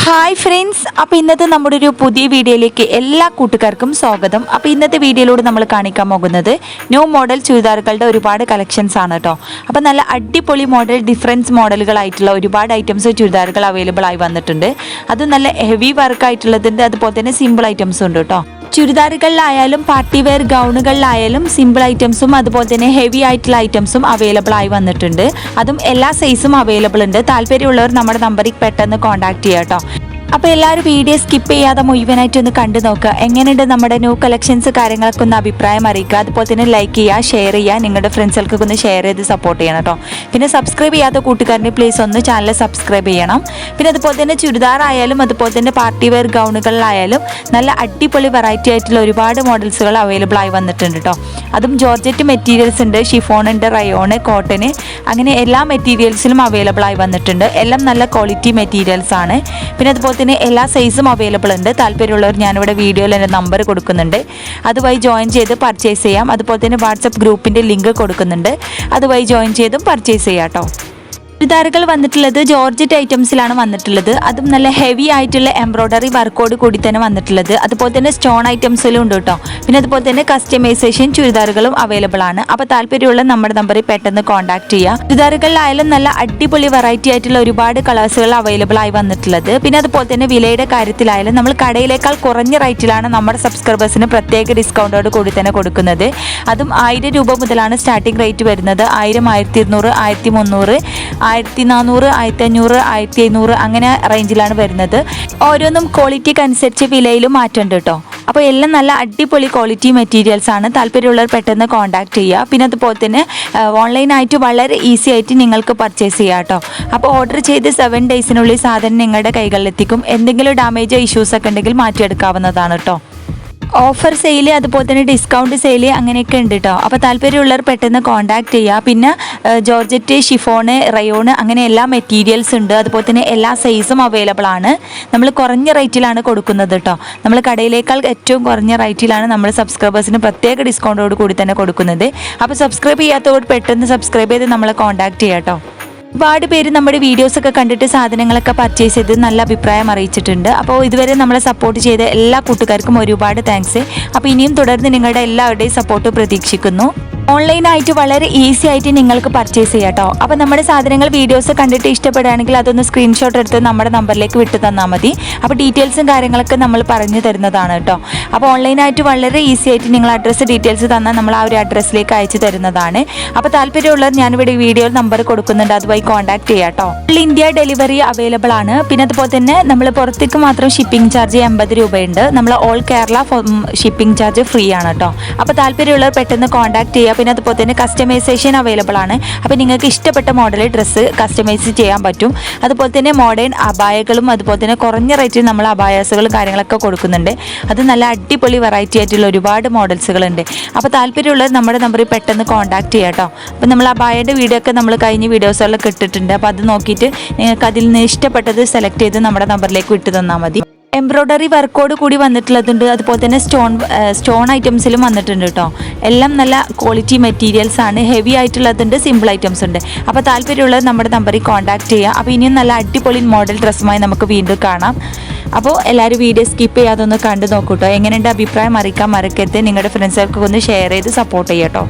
Hi friends, അപ്പോൾ ഇന്നത്തെ നമ്മുടെ ഒരു പുതിയ വീഡിയോയിലേക്ക് എല്ലാ കൂട്ടുകാർക്കും സ്വാഗതം. അപ്പോൾ ഇന്നത്തെ വീഡിയോയിലൂടെ നമ്മൾ കാണിക്കാൻ പോകുന്നത് ന്യൂ മോഡൽ ചുരിദാറുകളുടെ ഒരുപാട് കളക്ഷൻസ് ആണ് കേട്ടോ. അപ്പോൾ നല്ല അടിപൊളി മോഡൽ ഡിഫറൻസ് മോഡലുകളായിട്ടുള്ള ഒരുപാട് ഐറ്റംസ് ചുരിദാറുകൾ അവൈലബിൾ ആയി വന്നിട്ടുണ്ട്. അത് നല്ല ഹെവി വർക്ക് ആയിട്ടുള്ളതുണ്ട്, അതുപോലെ തന്നെ സിമ്പിൾ ഐറ്റംസും ഉണ്ട് കേട്ടോ. ചുരിദാറുകളിലായാലും പാർട്ടി വെയർ ഗൗണുകളിലായാലും സിമ്പിൾ ഐറ്റംസും അതുപോലെ തന്നെ ഹെവി ആയിട്ടുള്ള ഐറ്റംസും അവൈലബിൾ ആയി വന്നിട്ടുണ്ട്. അതും എല്ലാ സൈസും അവൈലബിൾ ഉണ്ട്. താല്പര്യമുള്ളവർ നമ്മുടെ നമ്പറിൽ പെട്ടെന്ന് കോൺടാക്ട് ചെയ്യാം കേട്ടോ. അപ്പോൾ എല്ലാവരും വീഡിയോ സ്കിപ്പ് ചെയ്യാതെ മുഴുവനായിട്ട് ഒന്ന് കണ്ടു നോക്കുക. എങ്ങനെയുണ്ട് നമ്മുടെ ന്യൂ കളക്ഷൻസ്, കാര്യങ്ങളൊക്കെ ഒന്ന് അഭിപ്രായം അറിയിക്കുക. അതുപോലെ തന്നെ ലൈക്ക് ചെയ്യുക, ഷെയർ ചെയ്യുക, നിങ്ങളുടെ ഫ്രണ്ട്സുകൾക്കൊക്കെ ഒന്ന് ഷെയർ ചെയ്ത് സപ്പോർട്ട് ചെയ്യണം കേട്ടോ. പിന്നെ സബ്സ്ക്രൈബ് ചെയ്യാത്ത കൂട്ടുകാരനെ പ്ലീസ് ഒന്ന് ചാനൽ സബ്സ്ക്രൈബ് ചെയ്യണം. പിന്നെ അതുപോലെ തന്നെ ചുരിദാർ ആയാലും അതുപോലെ തന്നെ പാർട്ടി വെയർ ഗൗണുകളിലായാലും നല്ല അടിപൊളി വെറൈറ്റി ആയിട്ടുള്ള ഒരുപാട് മോഡൽസുകൾ അവൈലബിൾ ആയി വന്നിട്ടുണ്ട് കേട്ടോ. അതും ജോർജറ്റ് മെറ്റീരിയൽസ് ഉണ്ട്, ഷിഫോൺ ഉണ്ട്, റയോണ്, കോട്ടന്, അങ്ങനെ എല്ലാ മെറ്റീരിയൽസിലും അവൈലബിൾ ആയി വന്നിട്ടുണ്ട്. എല്ലാം നല്ല ക്വാളിറ്റി മെറ്റീരിയൽസ് ആണ്. പിന്നെ അതുപോലെ തന്നെ എല്ലാ സൈസും അവൈലബിൾ ഉണ്ട്. താല്പര്യമുള്ളവർ ഞാനിവിടെ വീഡിയോയിൽ എൻ്റെ നമ്പർ കൊടുക്കുന്നുണ്ട്, അതുവഴി ജോയിൻ ചെയ്ത് പർച്ചേസ് ചെയ്യാം. അതുപോലെ തന്നെ വാട്സപ്പ് ഗ്രൂപ്പിൻ്റെ ലിങ്ക് കൊടുക്കുന്നുണ്ട്, അതുവഴി ജോയിൻ ചെയ്തും പർച്ചേസ് ചെയ്യാം കേട്ടോ. ചുരിദാറുകൾ വന്നിട്ടുള്ളത് ജോർജറ്റ് ഐറ്റംസിലാണ് വന്നിട്ടുള്ളത്. അതും നല്ല ഹെവി ആയിട്ടുള്ള എംബ്രോയ്ഡറി വർക്കോട് കൂടി തന്നെ വന്നിട്ടുള്ളത്. അതുപോലെ തന്നെ സ്റ്റോൺ ഐറ്റംസിലും ഉണ്ട് കേട്ടോ. പിന്നെ അതുപോലെ തന്നെ കസ്റ്റമൈസേഷൻ ചുരിദാറുകളും അവൈലബിൾ ആണ്. അപ്പോൾ താല്പര്യമുള്ള നമ്മുടെ നമ്പറിൽ പെട്ടെന്ന് കോൺടാക്ട് ചെയ്യുക. ചുരിദാറുകളിലായാലും നല്ല അടിപൊളി വെറൈറ്റി ആയിട്ടുള്ള ഒരുപാട് കളേഴ്സുകൾ അവൈലബിൾ ആയി വന്നിട്ടുള്ളത്. പിന്നെ അതുപോലെ തന്നെ വിലയുടെ കാര്യത്തിലായാലും നമ്മൾ കടയിലേക്കാൾ കുറഞ്ഞ റേറ്റിലാണ് നമ്മുടെ സബ്സ്ക്രൈബേഴ്സിന് പ്രത്യേക ഡിസ്കൗണ്ടോട് കൂടി തന്നെ കൊടുക്കുന്നത്. അതും 1000 രൂപ മുതലാണ് സ്റ്റാർട്ടിംഗ് റേറ്റ് വരുന്നത്. 1000, 1200, 1300, 1400, 1500, 1500 അങ്ങനെ റേഞ്ചിലാണ് വരുന്നത്. ഓരോന്നും ക്വാളിറ്റിക്ക് അനുസരിച്ച് വിലയിലും മാറ്റമുണ്ട് കേട്ടോ. അപ്പോൾ എല്ലാം നല്ല അടിപൊളി ക്വാളിറ്റി മെറ്റീരിയൽസ് ആണ്. താല്പര്യമുള്ളവർ പെട്ടെന്ന് കോൺടാക്ട് ചെയ്യുക. പിന്നെ അതുപോലെ തന്നെ ഓൺലൈനായിട്ട് വളരെ ഈസി ആയിട്ട് നിങ്ങൾക്ക് പർച്ചേസ് ചെയ്യാം കേട്ടോ. അപ്പോൾ ഓർഡർ ചെയ്ത് 7 ഡേയ്സിനുള്ളിൽ സാധനം നിങ്ങളുടെ കൈകളിലെത്തിക്കും. എന്തെങ്കിലും ഡാമേജോ ഇഷ്യൂസൊക്കെ ഉണ്ടെങ്കിൽ മാറ്റിയെടുക്കാവുന്നതാണ് കേട്ടോ. ഓഫർ സെയിൽ, അതുപോലെ തന്നെ ഡിസ്കൗണ്ട് സെയിൽ, അങ്ങനെയൊക്കെ ഉണ്ട് കേട്ടോ. അപ്പോൾ താല്പര്യമുള്ളവർ പെട്ടെന്ന് കോൺടാക്ട് ചെയ്യുക. പിന്നെ ജോർജറ്റ്, ഷിഫോണ്, റയോണ്, അങ്ങനെ എല്ലാ മെറ്റീരിയൽസ് ഉണ്ട്. അതുപോലെ തന്നെ എല്ലാ സൈസും അവൈലബിൾ ആണ്. നമ്മൾ കുറഞ്ഞ റേറ്റിലാണ് കൊടുക്കുന്നത് കേട്ടോ. നമ്മൾ കടയിലേക്കാൾ ഏറ്റവും കുറഞ്ഞ റേറ്റിലാണ് നമ്മൾ സബ്സ്ക്രൈബേഴ്സിന് പ്രത്യേക ഡിസ്കൗണ്ടോട് കൂടി തന്നെ കൊടുക്കുന്നത്. അപ്പോൾ സബ്സ്ക്രൈബ് ചെയ്യാത്തവർ പെട്ടെന്ന് സബ്സ്ക്രൈബ് ചെയ്ത് നമ്മളെ കോൺടാക്ട് ചെയ്യാം കേട്ടോ. ഒരുപാട് പേര് നമ്മുടെ വീഡിയോസൊക്കെ കണ്ടിട്ട് സാധനങ്ങളൊക്കെ പർച്ചേസ് ചെയ്ത് നല്ല അഭിപ്രായം അറിയിച്ചിട്ടുണ്ട്. അപ്പോൾ ഇതുവരെ നമ്മളെ സപ്പോർട്ട് ചെയ്ത എല്ലാ കൂട്ടുകാർക്കും ഒരുപാട് താങ്ക്സ്. അപ്പോൾ ഇനിയും തുടർന്ന് നിങ്ങളുടെ എല്ലാവരുടെയും സപ്പോർട്ട് പ്രതീക്ഷിക്കുന്നു. ഓൺലൈനായിട്ട് വളരെ ഈസി ആയിട്ട് നിങ്ങൾക്ക് പർച്ചേസ് ചെയ്യാം കേട്ടോ. അപ്പോൾ നമ്മുടെ സാധനങ്ങൾ വീഡിയോസ് കണ്ടിട്ട് ഇഷ്ടപ്പെടുകയാണെങ്കിൽ അതൊന്ന് സ്ക്രീൻഷോട്ട് എടുത്ത് നമ്മുടെ നമ്പറിലേക്ക് വിട്ട് തന്നാൽ മതി. അപ്പോൾ ഡീറ്റെയിൽസും കാര്യങ്ങളൊക്കെ നമ്മൾ പറഞ്ഞു തരുന്നതാണ് കേട്ടോ. അപ്പോൾ ഓൺലൈനായിട്ട് വളരെ ഈസി ആയിട്ട് നിങ്ങൾ അഡ്രസ്സ് ഡീറ്റെയിൽസ് തന്നാൽ നമ്മൾ ആ ഒരു അഡ്രസ്സിലേക്ക് അയച്ചു തരുന്നതാണ്. അപ്പോൾ താല്പര്യമുള്ളവർ ഞാനിവിടെ വീഡിയോയിൽ നമ്പർ കൊടുക്കുന്നുണ്ട്, അതുവഴി കോൺടാക്ട് ചെയ്യാം കേട്ടോ. ഓൾ ഇന്ത്യ ഡെലിവറി അവൈലബിൾ ആണ്. പിന്നെ അതുപോലെ തന്നെ നമ്മൾ പുറത്തേക്ക് മാത്രം ഷിപ്പിംഗ് ചാർജ് 80 രൂപയുണ്ട്. നമ്മൾ all Kerala shipping charge free ആണ് കേട്ടോ. അപ്പോൾ താല്പര്യമുള്ളവർ പെട്ടെന്ന് കോൺടാക്ട് ചെയ്യുക. പിന്നെ അതുപോലെ തന്നെ കസ്റ്റമൈസേഷൻ അവൈലബിൾ ആണ്. അപ്പോൾ നിങ്ങൾക്ക് ഇഷ്ടപ്പെട്ട മോഡൽ ഡ്രസ്സ് കസ്റ്റമൈസ് ചെയ്യാൻ പറ്റും. അതുപോലെ തന്നെ മോഡേൺ അബായകളും അതുപോലെ തന്നെ കുറഞ്ഞ റേറ്റിൽ നമ്മൾ അബായാസുകളും കാര്യങ്ങളൊക്കെ കൊടുക്കുന്നുണ്ട്. അത് നല്ല അടിപൊളി വെറൈറ്റി ആയിട്ടുള്ള ഒരുപാട് മോഡൽസുകളുണ്ട്. അപ്പോൾ താല്പര്യമുള്ളവർ നമ്മുടെ നമ്പറിൽ പെട്ടെന്ന് കോൺടാക്ട് ചെയ്യാം കേട്ടോ. അപ്പോൾ നമ്മൾ അബായയുടെ വീഡിയോ ഒക്കെ നമ്മൾ കഴിഞ്ഞ വീഡിയോസുകളിലൊക്കെ ഇട്ടിട്ടുണ്ട്. അപ്പോൾ അത് നോക്കിയിട്ട് നിങ്ങൾക്ക് അതിൽ നിന്ന് ഇഷ്ടപ്പെട്ടത് സെലക്ട് ചെയ്ത് നമ്മുടെ നമ്പറിലേക്ക് വിട്ടു തന്നാൽ മതി. എംബ്രോയ്ഡറി വർക്കോട് കൂടി വന്നിട്ടുള്ളതുണ്ട്. അതുപോലെ തന്നെ സ്റ്റോൺ ഐറ്റംസിലും വന്നിട്ടുണ്ട് കേട്ടോ. എല്ലാം നല്ല ക്വാളിറ്റി മെറ്റീരിയൽസ് ആണ്. ഹെവി ആയിട്ടുള്ളതുണ്ട്, സിമ്പിൾ ഐറ്റംസ് ഉണ്ട്. അപ്പോൾ താല്പര്യമുള്ളത് നമ്മുടെ നമ്പറിൽ കോൺടാക്ട് ചെയ്യുക. അപ്പോൾ ഇനിയും നല്ല അടിപൊളി മോഡൽ ഡ്രസ്സുമായി നമുക്ക് വീണ്ടും കാണാം. അപ്പോൾ എല്ലാവരും വീഡിയോ സ്കിപ്പ് ചെയ്യാതെ ഒന്ന് കണ്ടു നോക്കൂ കേട്ടോ. എങ്ങനെയുണ്ട് അഭിപ്രായം അറിയിക്കാൻ മറക്കരുത്. നിങ്ങളുടെ ഫ്രണ്ട്സുകൾക്ക് ഒന്ന് ഷെയർ ചെയ്ത് സപ്പോർട്ട് ചെയ്യാം കേട്ടോ.